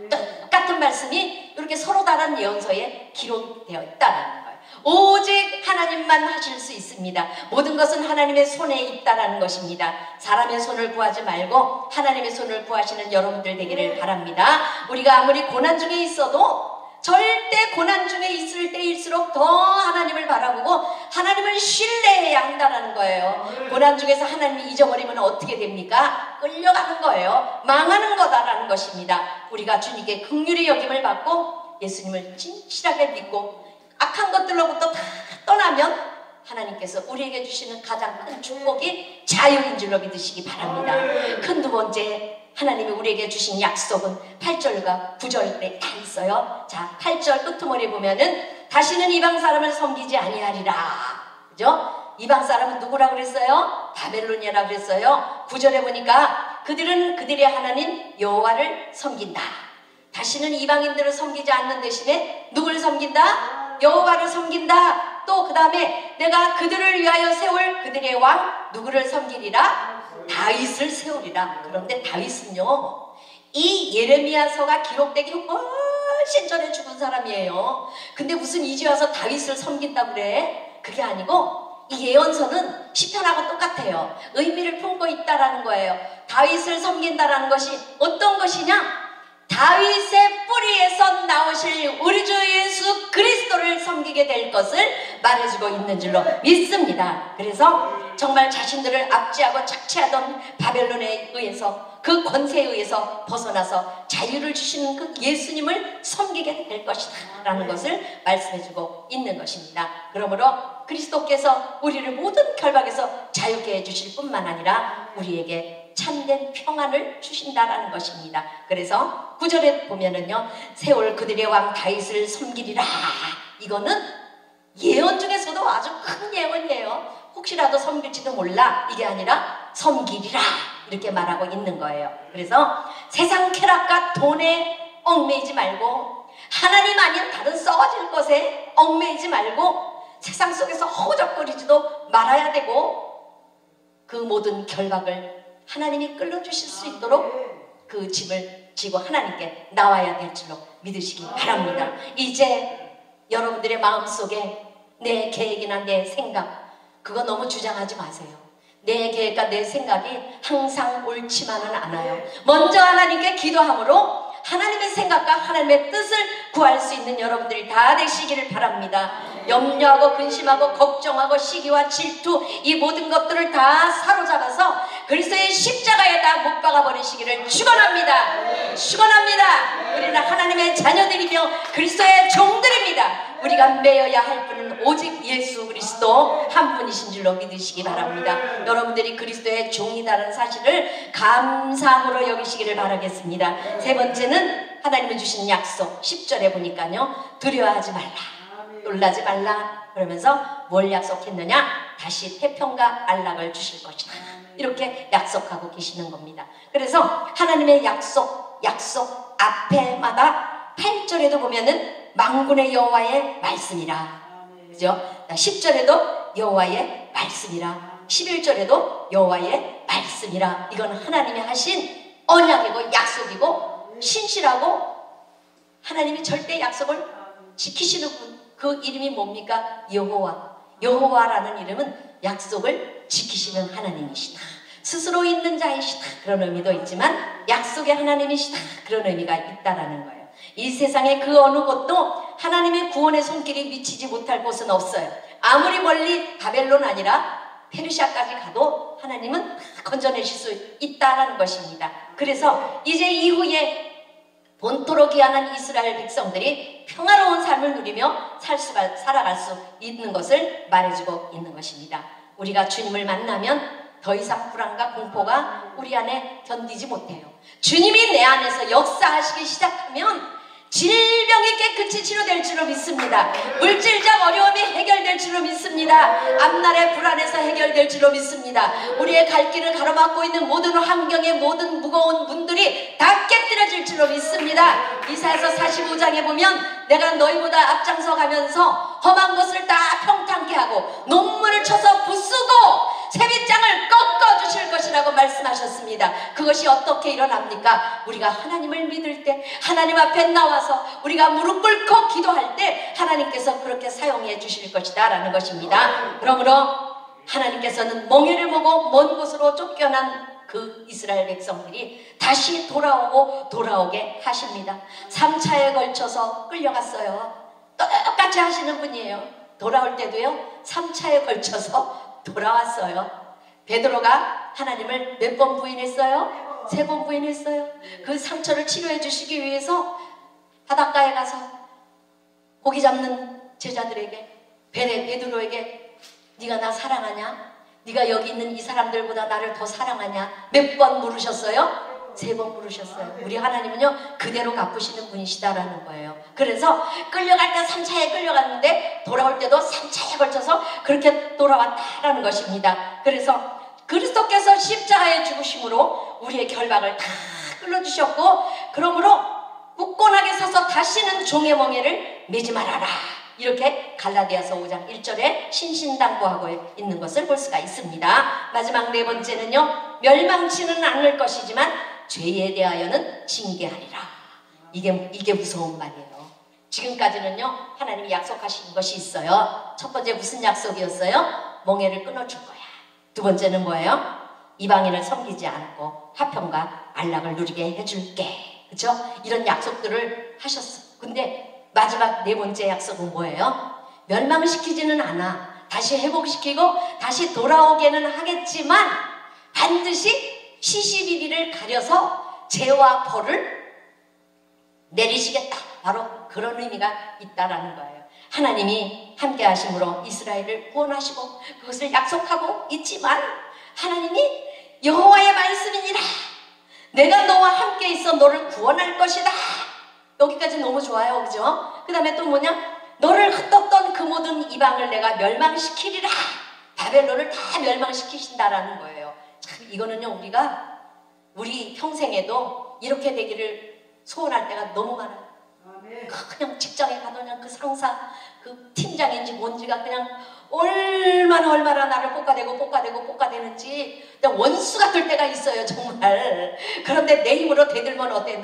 똑같은 말씀이 이렇게 서로 다른 예언서에 기록되어 있다는 거예요. 오직 하나님만 하실 수 있습니다. 모든 것은 하나님의 손에 있다는 것입니다. 사람의 손을 구하지 말고 하나님의 손을 구하시는 여러분들 되기를 바랍니다. 우리가 아무리 고난 중에 있어도 절대 고난 중에 있을 때일수록 더 하나님을 바라보고 하나님을 신뢰해야 한다는 거예요. 고난 중에서 하나님이 잊어버리면 어떻게 됩니까? 끌려가는 거예요. 망하는 거다라는 것입니다. 우리가 주님께 긍휼히 여김을 받고 예수님을 진실하게 믿고 악한 것들로부터 다 떠나면 하나님께서 우리에게 주시는 가장 큰 축복이 자유인 줄로 믿으시기 바랍니다. 큰 두 번째, 하나님이 우리에게 주신 약속은 8절과 9절에 다 있어요. 자, 8절 끄트머리 보면은 다시는 이방 사람을 섬기지 아니하리라. 그죠? 이방 사람은 누구라 그랬어요? 바벨론이라 그랬어요. 9절에 보니까 그들은 그들의 하나님 여호와를 섬긴다. 다시는 이방인들을 섬기지 않는 대신에 누구를 섬긴다? 여호와를 섬긴다. 또 그 다음에 내가 그들을 위하여 세울 그들의 왕 누구를 섬기리라? 다윗을 세우리라. 그런데 다윗은요, 이 예레미야서가 기록되기 훨씬 전에 죽은 사람이에요. 근데 무슨 이제 와서 다윗을 섬긴다고 그래? 그게 아니고 이 예언서는 시편하고 똑같아요. 의미를 품고 있다라는 거예요. 다윗을 섬긴다라는 것이 어떤 것이냐? 다윗의 뿌리에서 나오실 우리 주 예수 그리스도를 섬기게 될 것을 말해주고 있는 줄로 믿습니다. 그래서 정말 자신들을 압제하고 착취하던 바벨론에 의해서, 그 권세에 의해서 벗어나서 자유를 주시는 그 예수님을 섬기게 될 것이다 라는 것을 말씀해주고 있는 것입니다. 그러므로 그리스도께서 우리를 모든 결박에서 자유케 해주실 뿐만 아니라 우리에게 참된 평안을 주신다라는 것입니다. 그래서 9절에 보면은요, 세월 그들의 왕 다윗을 섬기리라. 이거는 예언 중에서도 아주 큰 예언이에요. 혹시라도 섬길지도 몰라, 이게 아니라 섬기리라 이렇게 말하고 있는 거예요. 그래서 세상 쾌락과 돈에 얽매이지 말고, 하나님 아닌 다른 썩어질 것에 얽매이지 말고, 세상 속에서 허우적거리지도 말아야 되고, 그 모든 결박을 하나님이 끌어주실 수 있도록 그 짐을 지고 하나님께 나와야 될 줄로 믿으시기 바랍니다. 이제 여러분들의 마음속에 내 계획이나 내 생각, 그거 너무 주장하지 마세요. 내 계획과 내 생각이 항상 옳지만은 않아요. 먼저 하나님께 기도함으로 하나님의 생각과 하나님의 뜻을 구할 수 있는 여러분들이 다 되시기를 바랍니다. 염려하고 근심하고 걱정하고 시기와 질투, 이 모든 것들을 다 사로잡아서 그리스도의 십자가에 다 못 박아 버리시기를 축원합니다. 축원합니다. 우리는 하나님의 자녀들이며 그리스도의 종들입니다. 우리가 매여야 할 분은 오직 예수 그리스도 한 분이신 줄로 믿으시기 바랍니다. 여러분들이 그리스도의 종이라는 사실을 감사함으로 여기시기를 바라겠습니다. 세 번째는 하나님이 주신 약속 10절에 보니까요, 두려워하지 말라, 놀라지 말라 그러면서 뭘 약속했느냐? 다시 태평과 안락을 주실 것이다, 이렇게 약속하고 계시는 겁니다. 그래서 하나님의 약속 앞에마다 8절에도 보면은 만군의 여호와의 말씀이라, 그죠? 10절에도 여호와의 말씀이라, 11절에도 여호와의 말씀이라. 이건 하나님이 하신 언약이고 약속이고 신실하고 하나님이 절대 약속을 지키시는 분, 그 이름이 뭡니까? 여호와. 여호와라는 이름은 약속을 지키시는 하나님이시다, 스스로 있는 자이시다, 그런 의미도 있지만 약속의 하나님이시다, 그런 의미가 있다라는 거예요. 이 세상의 그 어느 곳도 하나님의 구원의 손길이 미치지 못할 곳은 없어요. 아무리 멀리 바벨론 아니라 페르시아까지 가도 하나님은 건져내실 수 있다는 것입니다. 그래서 이제 이후에 본토로 귀환한 이스라엘 백성들이 평화로운 삶을 누리며 살아갈 수 있는 것을 말해주고 있는 것입니다. 우리가 주님을 만나면 더 이상 불안과 공포가 우리 안에 견디지 못해요. 주님이 내 안에서 역사하시기 시작하면 질병이 깨끗이 치료될 줄로 믿습니다. 물질적 어려움이 해결될 줄로 믿습니다. 앞날의 불안에서 해결될 줄로 믿습니다. 우리의 갈 길을 가로막고 있는 모든 환경의 모든 무거운 문들이 다 깨뜨려질 줄로 믿습니다. 이사야서 45장에 보면 내가 너희보다 앞장서 가면서 험한 것을 다 평탄케 하고 논문을 쳐서 부수고 세빗장을 꺾어주실 것이라고 말씀하셨습니다. 그것이 어떻게 일어납니까? 우리가 하나님을 믿을 때, 하나님 앞에 나와서 우리가 무릎 꿇고 기도할 때 하나님께서 그렇게 사용해 주실 것이다 라는 것입니다. 그러므로 하나님께서는 멍에를 보고 먼 곳으로 쫓겨난 그 이스라엘 백성들이 다시 돌아오게 하십니다. 3차에 걸쳐서 끌려갔어요. 똑같이 하시는 분이에요. 돌아올 때도요, 3차에 걸쳐서 돌아왔어요. 베드로가 하나님을 몇 번 부인했어요? 3번 부인했어요. 그 상처를 치료해 주시기 위해서 바닷가에 가서 고기 잡는 제자들에게, 베드로에게 네가 나 사랑하냐? 네가 여기 있는 이 사람들보다 나를 더 사랑하냐? 몇 번 물으셨어요? 3번 물으셨어요. 우리 하나님은요 그대로 갚으시는 분이시다라는 거예요. 그래서 끌려갈 때 3차에 끌려갔는데 돌아올 때도 3차에 걸쳐서 그렇게 돌아왔다라는 것입니다. 그래서 그리스도께서 십자가에 죽으심으로 우리의 결박을 다 끌어주셨고, 그러므로 굳건하게 서서 다시는 종의 멍에를 매지 말아라, 이렇게 갈라디아서 5장 1절에 신신당부하고 있는 것을 볼 수가 있습니다. 마지막 4번째는요, 멸망치는 않을 것이지만 죄에 대하여는 징계하리라. 이게 무서운 말이에요. 지금까지는요 하나님이 약속하신 것이 있어요. 첫 번째 무슨 약속이었어요? 멍에를 끊어줄 거야. 두 번째는 뭐예요? 이방인을 섬기지 않고 화평과 안락을 누리게 해줄게. 그렇죠? 이런 약속들을 하셨어. 근데 마지막 4번째 약속은 뭐예요? 멸망시키지는 않아. 다시 회복시키고 다시 돌아오게는 하겠지만 반드시 시시비비를 가려서 죄와 벌을 내리시겠다. 바로 그런 의미가 있다라는 거예요. 하나님이 함께 하심으로 이스라엘을 구원하시고 그것을 약속하고 있지만, 하나님이 여호와의 말씀이니라, 내가 너와 함께 있어 너를 구원할 것이다. 여기까지 너무 좋아요. 그죠? 그 다음에 또 뭐냐? 너를 흩었던 그 모든 이방을 내가 멸망시키리라. 바벨론을 다 멸망시키신다라는 거예요. 참 이거는요 우리 평생에도 이렇게 되기를 소원할 때가 너무 많아요. 그냥 직장에 가도 그냥 그 상사, 그 팀장인지 뭔지가 그냥 얼마나 나를 볶아대는지 원수 같을 때가 있어요, 정말. 그런데 내 힘으로 대들면 어때?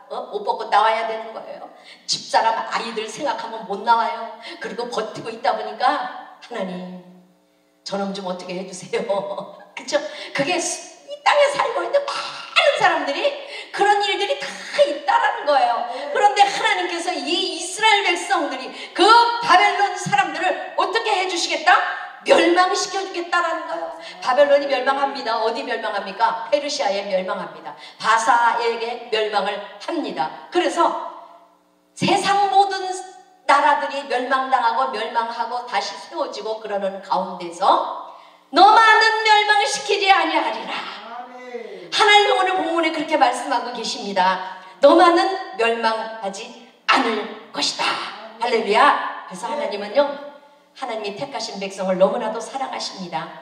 옷 벗고 나와야 되는 거예요. 집사람 아이들 생각하면 못 나와요. 그리고 버티고 있다 보니까 하나님 저놈 좀 어떻게 해주세요. 그쵸? 그게 이 땅에 살고 있는 많은 사람들이 그런 일들이 다 있다라는 거예요. 그런데 하나님께서 이 이스라엘 백성들이 그 바벨론 사람들을 어떻게 해주시겠다? 멸망시켜주겠다라는 거예요. 바벨론이 멸망합니다. 어디 멸망합니까? 페르시아에 멸망합니다. 바사에게 멸망을 합니다. 그래서 세상 모든 나라들이 멸망하고 다시 세워지고 그러는 가운데서 너만은 멸망을 시키지 아니하리라. 하나님 오늘 본문에 그렇게 말씀하고 계십니다. 너만은 멸망하지 않을 것이다. 할렐루야. 그래서 하나님은요, 하나님이 택하신 백성을 너무나도 사랑하십니다.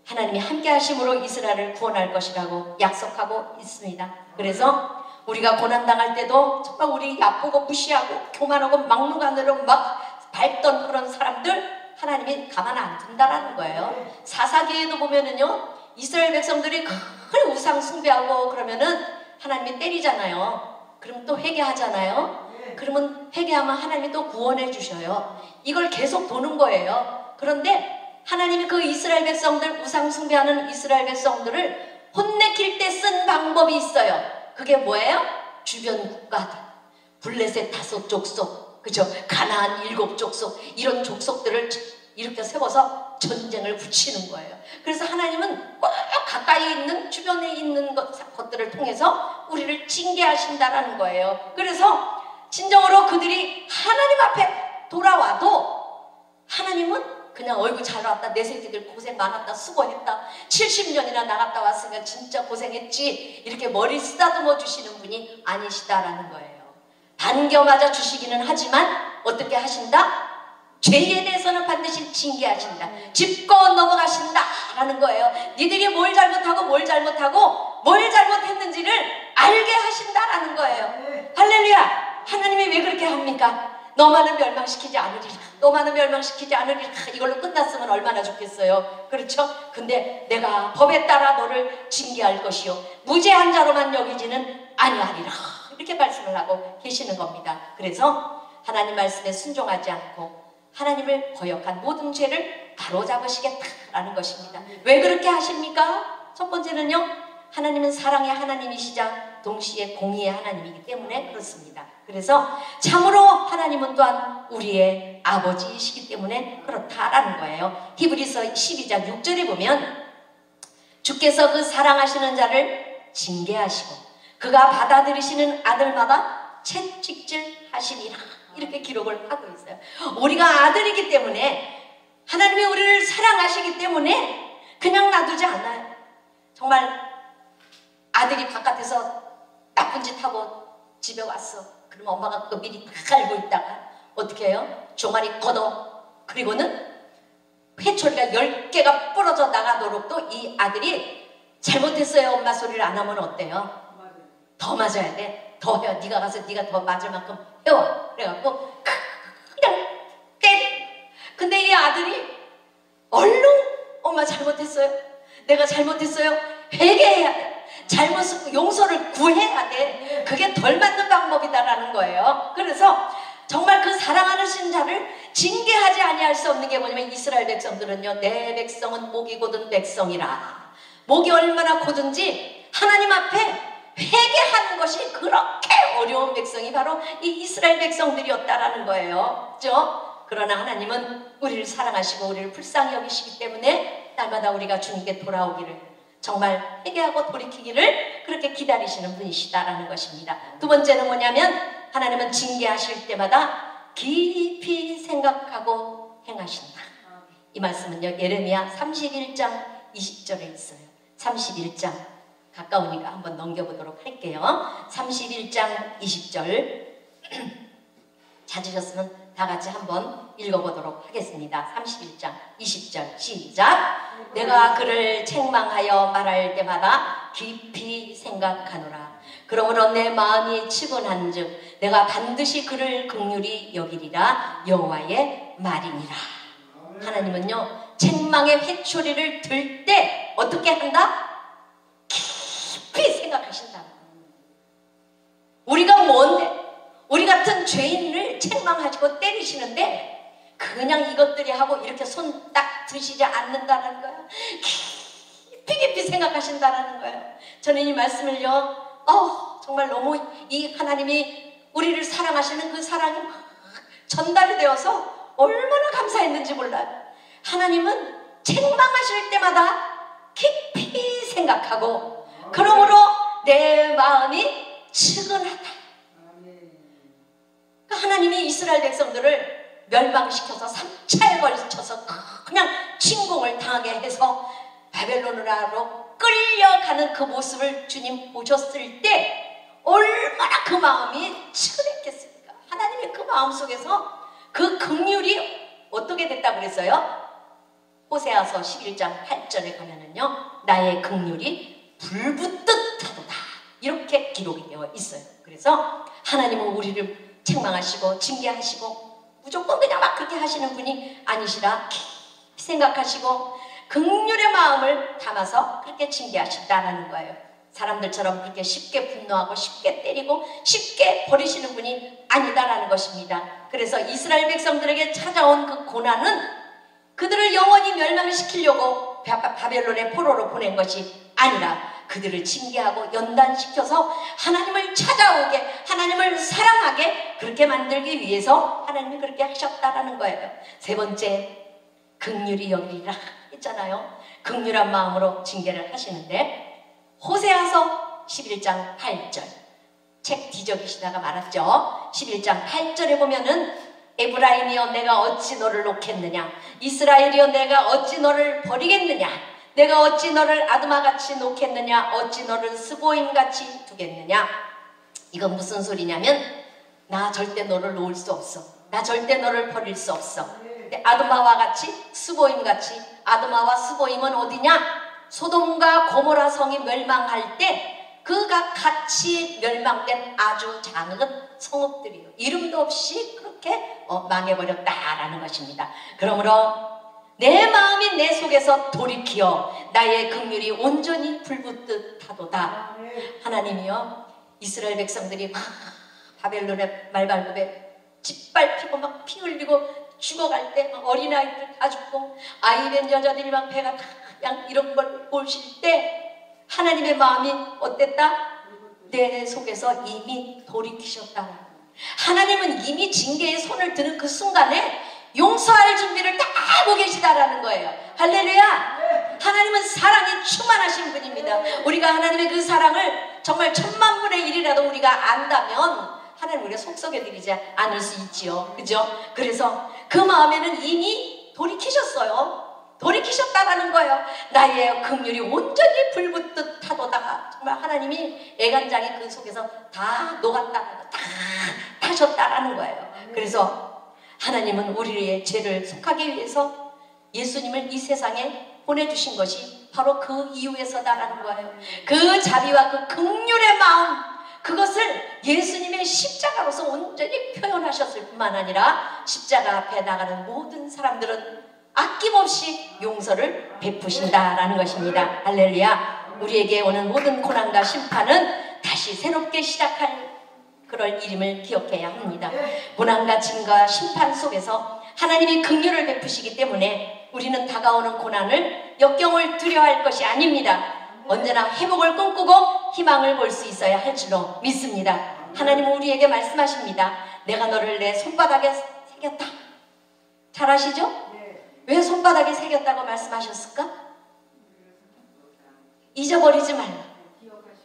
하나님이 함께 하심으로 이스라엘을 구원할 것이라고 약속하고 있습니다. 그래서 우리가 고난당할 때도 정말 우리 얕보고 무시하고 교만하고 막무가내로 막 밟던 그런 사람들 하나님이 가만 안 둔다라는 거예요. 사사기에도 보면은요, 이스라엘 백성들이 큰 우상 숭배하고 그러면은 하나님이 때리잖아요. 그럼 또 회개하잖아요. 그러면 회개하면 하나님이 또 구원해 주셔요. 이걸 계속 도는 거예요. 그런데 하나님이 그 이스라엘 백성들, 우상 숭배하는 이스라엘 백성들을 혼내킬 때 쓴 방법이 있어요. 그게 뭐예요? 주변 국가들, 블레셋 5족속, 그죠? 가나안 7족속, 이런 족속들을 이렇게 세워서 전쟁을 붙이는 거예요. 그래서 하나님은 꼭 가까이 있는, 주변에 있는 것들을 통해서 우리를 징계하신다라는 거예요. 그래서 진정으로 그들이 하나님 앞에 돌아와도 하나님은 그냥 어이구 잘 왔다, 내 새끼들 고생 많았다, 수고했다, 70년이나 나갔다 왔으니까 진짜 고생했지, 이렇게 머리 쓰다듬어 주시는 분이 아니시다라는 거예요. 반겨 맞아 주시기는 하지만 어떻게 하신다? 죄에 대해서는 반드시 징계하신다. 짚고 넘어가신다라는 거예요. 니들이 뭘 잘못하고 뭘 잘못했는지를 알게 하신다라는 거예요. 할렐루야. 하나님이 왜 그렇게 합니까? 너만은 멸망시키지 않으리라. 너만은 멸망시키지 않으리라. 이걸로 끝났으면 얼마나 좋겠어요. 그렇죠? 근데 내가 법에 따라 너를 징계할 것이요 무죄한 자로만 여기지는 아니하리라. 이렇게 말씀을 하고 계시는 겁니다. 그래서 하나님 말씀에 순종하지 않고 하나님을 거역한 모든 죄를 바로잡으시겠다라는 것입니다. 왜 그렇게 하십니까? 첫 번째는요, 하나님은 사랑의 하나님이시자 동시에 공의의 하나님이기 때문에 그렇습니다. 그래서 참으로 하나님은 또한 우리의 아버지이시기 때문에 그렇다라는 거예요. 히브리서 12장 6절에 보면 주께서 그 사랑하시는 자를 징계하시고 그가 받아들이시는 아들마다 채찍질 하시니라, 이렇게 기록을 하고 있어요. 우리가 아들이기 때문에 하나님이 우리를 사랑하시기 때문에 그냥 놔두지 않아요. 정말 아들이 바깥에서 나쁜 짓 하고 집에 왔어. 그럼 엄마가 그거 미리 다 알고 있다가 어떻게 해요? 종아리 걷어. 그리고는 회초리가 10개가 부러져 나가도록 또 이 아들이 잘못했어요. 엄마 소리를 안 하면 어때요? 더 맞아야 돼. 더 해요. 네가 가서 네가 더 맞을 만큼 해와. 그래갖고 그냥 때려. 근데 이 아들이 얼른 엄마 잘못했어요. 내가 잘못했어요. 회개해야 돼. 잘못을 용서를 구해야 돼. 그게 덜 맞는 방법이다라는 거예요. 그래서 정말 그 사랑하는 자를 징계하지 아니할 수 없는 게 뭐냐면 이스라엘 백성들은요, 내 백성은 목이 곧은 백성이라. 목이 얼마나 곧은지 하나님 앞에 회개하는 것이 그렇게 어려운 백성이 바로 이 이스라엘 백성들이었다라는 거예요. 그렇죠? 그러나 하나님은 우리를 사랑하시고 우리를 불쌍히 여기시기 때문에 날마다 우리가 주님께 돌아오기를, 정말 회개하고 돌이키기를 그렇게 기다리시는 분이시다라는 것입니다. 두 번째는 뭐냐면 하나님은 징계하실 때마다 깊이 생각하고 행하신다. 이 말씀은요, 예레미야 31장 20절에 있어요. 31장 가까우니까 한번 넘겨보도록 할게요. 31장 20절 찾으셨으면 다 같이 한번 읽어보도록 하겠습니다. 31장 20절 시작. 내가 그를 책망하여 말할 때마다 깊이 생각하노라. 그러므로 내 마음이 치곤한즉 내가 반드시 그를 긍휼히 여기리라. 여호와의 말이니라. 하나님은요, 책망의 회초리를 들 때 어떻게 한다? 깊이 생각하신다. 우리가 뭔데? 우리 같은 죄인을 책망하시고 때리시는데 그냥 이것들이 하고 이렇게 손 딱 드시지 않는다는 거예요. 깊이 생각하신다는 거예요. 저는 이 말씀을요, 정말 너무 이 하나님이 우리를 사랑하시는 그 사랑이 막 전달이 되어서 얼마나 감사했는지 몰라요. 하나님은 책망하실 때마다 깊이 생각하고, 그러므로 내 마음이 측은하다. 하나님이 이스라엘 백성들을 멸망시켜서 3차에 걸쳐서 그냥 침공을 당하게 해서 바벨론으로 끌려가는 그 모습을 주님 보셨을 때 얼마나 그 마음이 측은했겠습니까? 하나님의 그 마음 속에서 그 긍휼이 어떻게 됐다고 그랬어요? 호세아서 11장 8절에 가면은요, 나의 긍휼이 불붙듯 하도다, 이렇게 기록이 되어 있어요. 그래서 하나님은 우리를 책망하시고 징계하시고 무조건 그냥 막 그렇게 하시는 분이 아니시라 깊이 생각하시고 긍휼의 마음을 담아서 그렇게 징계하신다라는 거예요. 사람들처럼 그렇게 쉽게 분노하고 쉽게 때리고 쉽게 버리시는 분이 아니다라는 것입니다. 그래서 이스라엘 백성들에게 찾아온 그 고난은 그들을 영원히 멸망시키려고 바벨론의 포로로 보낸 것이 아니라 그들을 징계하고 연단시켜서 하나님을 찾아오게, 하나님을 사랑하게 그렇게 만들기 위해서 하나님이 그렇게 하셨다라는 거예요. 세 번째, 긍휼히 여기리라 했잖아요. 긍휼한 마음으로 징계를 하시는데 호세아서 11장 8절, 책 뒤적이시다가 말았죠. 11장 8절에 보면은 에브라임이여 내가 어찌 너를 놓겠느냐, 이스라엘이여 내가 어찌 너를 버리겠느냐, 내가 어찌 너를 아드마같이 놓겠느냐, 어찌 너를 스보임같이 두겠느냐. 이건 무슨 소리냐면 나 절대 너를 놓을 수 없어, 나 절대 너를 버릴 수 없어. 근데 아드마와 같이 스보임같이, 아드마와 스보임은 어디냐? 소돔과 고모라 성이 멸망할 때 그가 같이 멸망된 아주 작은 성읍들이에요. 이름도 없이 그렇게 망해버렸다라는 것입니다. 그러므로 내 마음이 내 속에서 돌이키어 나의 긍휼이 온전히 불붙듯 하도다. 하나님이요, 이스라엘 백성들이 막 바벨론의 말발굽에 짓밟히고 막 피 흘리고 죽어갈 때 막 어린아이들 다 죽고 아이된 여자들이 막 배가 다 그냥 이런 걸 보실 때 하나님의 마음이 어땠다? 내 속에서 이미 돌이키셨다. 하나님은 이미 징계의 손을 드는 그 순간에 용서할 준비를 다 하고 계시다라는 거예요. 할렐루야! 하나님은 사랑이 충만하신 분입니다. 우리가 하나님의 그 사랑을 정말 1000만 분의 1이라도 우리가 안다면 하나님 우리가 속썩여드리지 않을 수 있지요. 그죠? 그래서 그 마음에는 이미 돌이키셨어요. 돌이키셨다라는 거예요. 나의 긍휼이 온전히 불붙듯 타도다. 정말 하나님이 애간장이 그 속에서 다 녹았다, 다 타셨다라는 거예요. 그래서 하나님은 우리의 죄를 속하기 위해서 예수님을 이 세상에 보내주신 것이 바로 그 이유에서다라는 거예요. 그 자비와 그 긍휼의 마음, 그것을 예수님의 십자가로서 온전히 표현하셨을 뿐만 아니라 십자가 앞에 나가는 모든 사람들은 아낌없이 용서를 베푸신다라는 것입니다. 할렐루야. 우리에게 오는 모든 고난과 심판은 다시 새롭게 시작할 그럴 일임을 기억해야 합니다. 고난과 증거와 심판 속에서 하나님이 긍휼을 베푸시기 때문에 우리는 다가오는 고난을 역경을 두려워할 것이 아닙니다. 언제나 회복을 꿈꾸고 희망을 볼 수 있어야 할 줄로 믿습니다. 하나님은 우리에게 말씀하십니다. 내가 너를 내 손바닥에 새겼다. 잘 아시죠? 왜 손바닥에 새겼다고 말씀하셨을까? 잊어버리지 말라.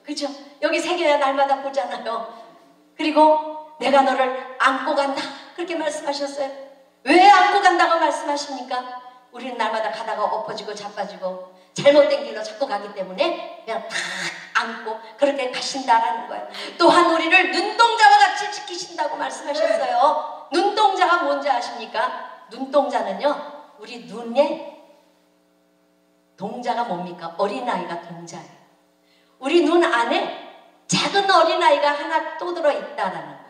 그죠? 여기 새겨야 날마다 보잖아요. 그리고 내가 너를 안고 간다. 그렇게 말씀하셨어요. 왜 안고 간다고 말씀하십니까? 우리는 날마다 가다가 엎어지고 자빠지고 잘못된 길로 자꾸 가기 때문에 그냥 탁 안고 그렇게 가신다라는 거예요. 또한 우리를 눈동자와 같이 지키신다고 말씀하셨어요. 눈동자가 뭔지 아십니까? 눈동자는요, 우리 눈에 동자가 뭡니까? 어린아이가 동자예요. 우리 눈 안에 작은 어린아이가 하나 또 들어있다라는 거예요.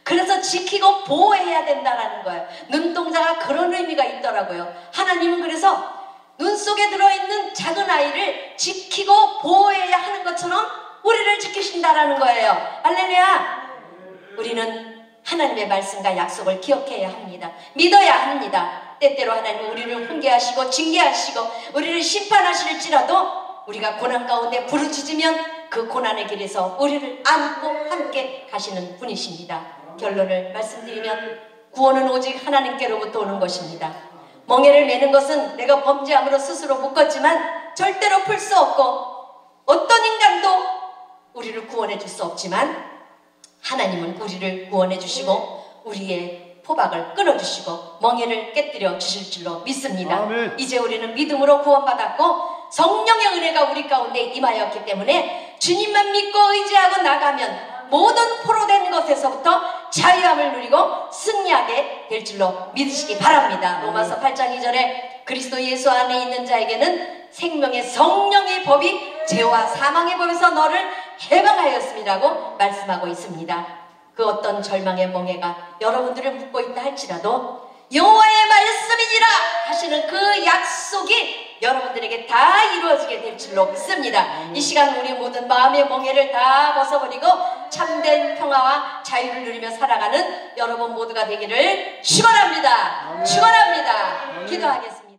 그래서 지키고 보호해야 된다라는 거예요. 눈동자가 그런 의미가 있더라고요. 하나님은 그래서 눈 속에 들어있는 작은 아이를 지키고 보호해야 하는 것처럼 우리를 지키신다라는 거예요. 할렐루야. 우리는 하나님의 말씀과 약속을 기억해야 합니다. 믿어야 합니다. 때때로 하나님은 우리를 훈계하시고 징계하시고 우리를 심판하실지라도 우리가 고난 가운데 부르짖으면 그 고난의 길에서 우리를 안고 함께 가시는 분이십니다. 결론을 말씀드리면 구원은 오직 하나님께로부터 오는 것입니다. 멍에를 매는 것은 내가 범죄함으로 스스로 묶었지만 절대로 풀 수 없고 어떤 인간도 우리를 구원해 줄 수 없지만 하나님은 우리를 구원해 주시고 우리의 포박을 끊어주시고 멍에를 깨뜨려 주실 줄로 믿습니다. 아멘. 이제 우리는 믿음으로 구원받았고 성령의 은혜가 우리 가운데 임하였기 때문에 주님만 믿고 의지하고 나가면 모든 포로된 것에서부터 자유함을 누리고 승리하게 될 줄로 믿으시기 바랍니다. 로마서 8장 2절에 그리스도 예수 안에 있는 자에게는 생명의 성령의 법이 죄와 사망의 법에서 너를 해방하였음이라고 말씀하고 있습니다. 그 어떤 절망의 멍에가 여러분들을 묶고 있다 할지라도 여호와의 말씀이니라 하시는 그 약속이 여러분들에게 다 이루어지게 될 줄로 믿습니다. 이 시간 우리 모든 마음의 멍에를 다 벗어버리고 참된 평화와 자유를 누리며 살아가는 여러분 모두가 되기를 축원합니다. 축원합니다. 기도하겠습니다.